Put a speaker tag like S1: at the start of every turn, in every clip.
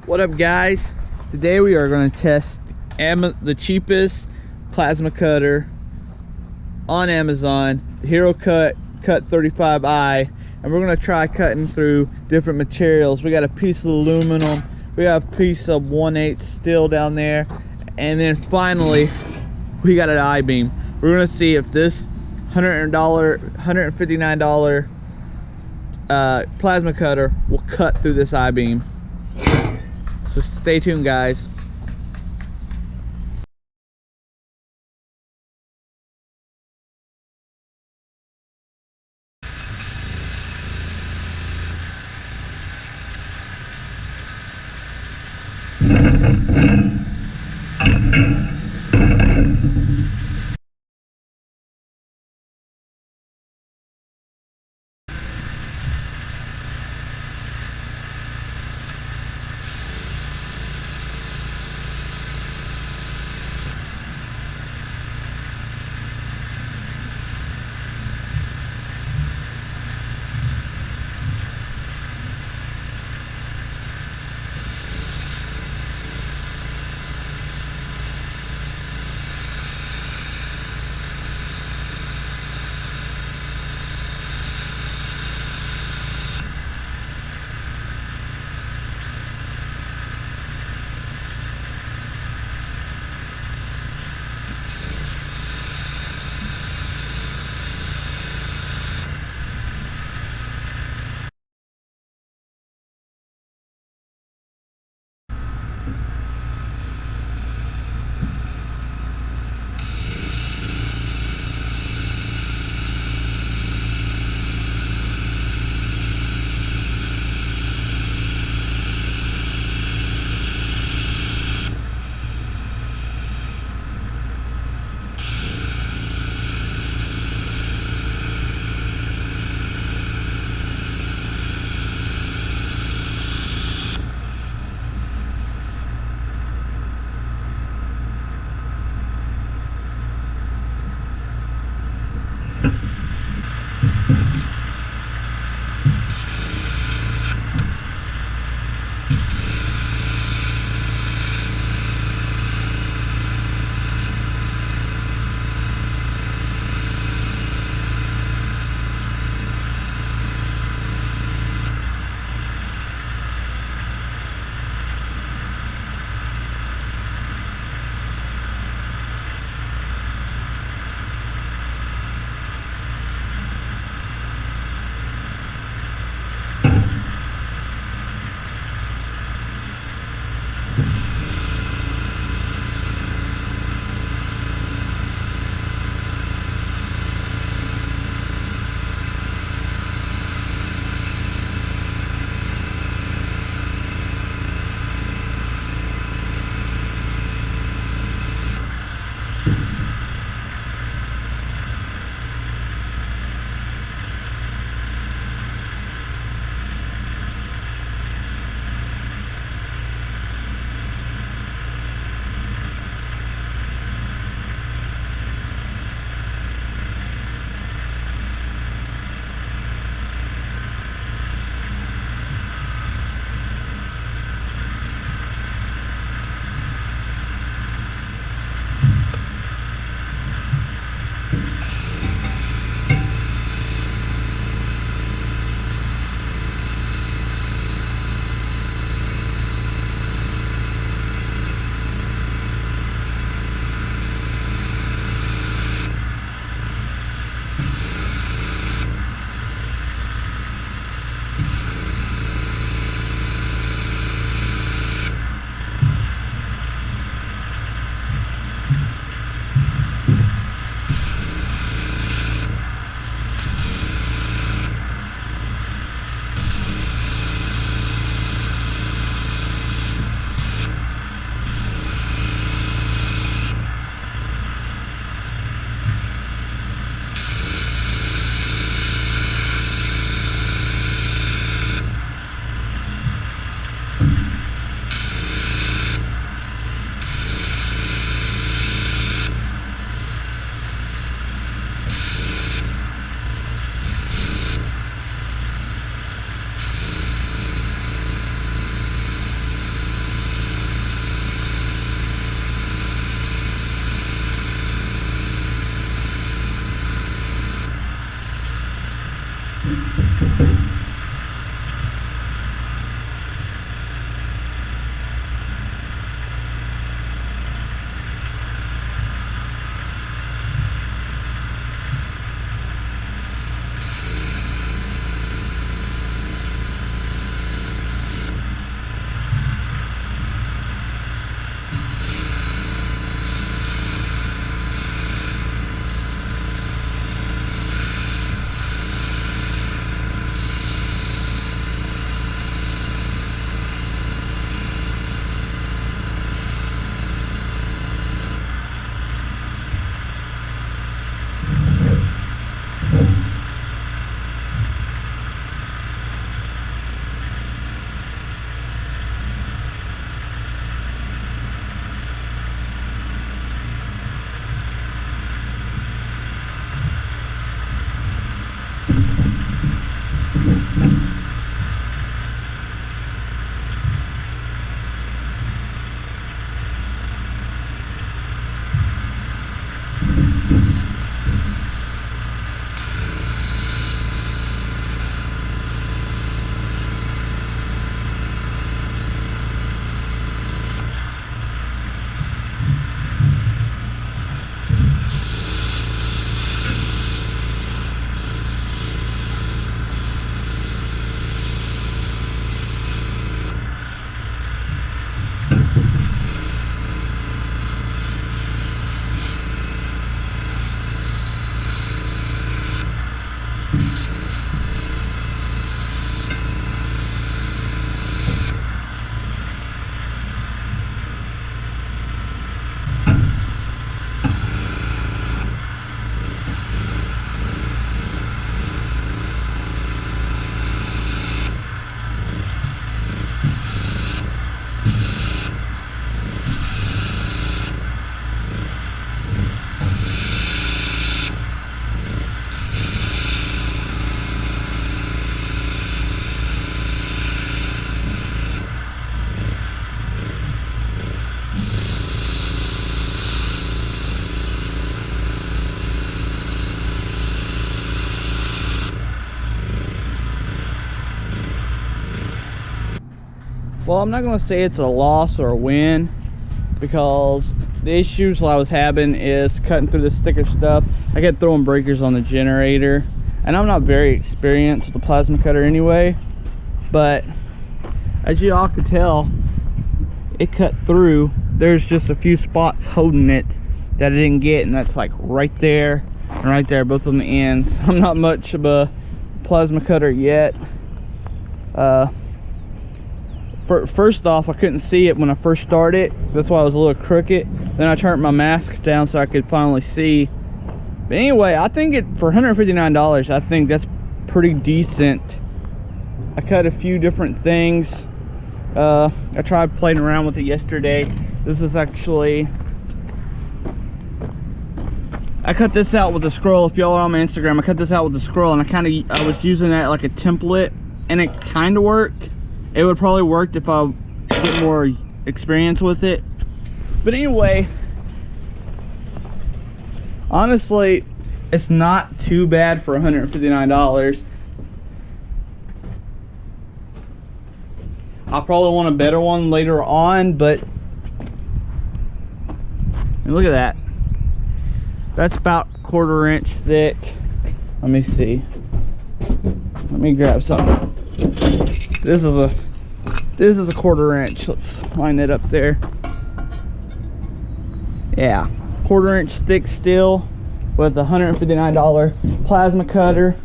S1: What up, guys? Today we are going to test the cheapest plasma cutter on Amazon, the Hero Cut 35i, and we're going to try cutting through different materials. We got a piece of aluminum, we got a piece of 1/8 steel down there, and then finally we got an I-beam. We're going to see if this $159 plasma cutter will cut through this I-beam. So stay tuned, guys. well, I'm not gonna say it's a loss or a win, because the issues I was having is cutting through the sticker stuff. I kept throwing breakers on the generator, and I'm not very experienced with the plasma cutter anyway, but as you all could tell, it cut through. There's just a few spots holding it that I didn't get, and that's like right there and right there, both on the ends. I'm not much of a plasma cutter yet. First off, I couldn't see it when I first started. That's why I was a little crooked. Then I turned my mask down so I could finally see. But anyway, I think for $159, I think that's pretty decent. I cut a few different things. I tried playing around with it yesterday. This is actually, I cut this out with a scroll. If y'all are on my Instagram, I cut this out with a scroll, and I was using that like a template, and it kind of worked. It would probably work if I get more experience with it. But anyway, honestly, it's not too bad for $159. I'll probably want a better one later on, but look at that. That's about 1/4 inch thick. Let me see. Let me grab something. This is a 1/4 inch. Let's line it up there. Yeah, 1/4 inch thick steel with a $159 plasma cutter.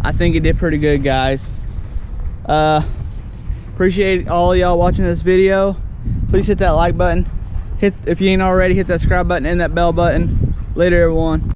S1: I think it did pretty good, guys. Appreciate all y'all watching this video. Please hit that like button. If you ain't already, hit that subscribe button and that bell button. Later, everyone.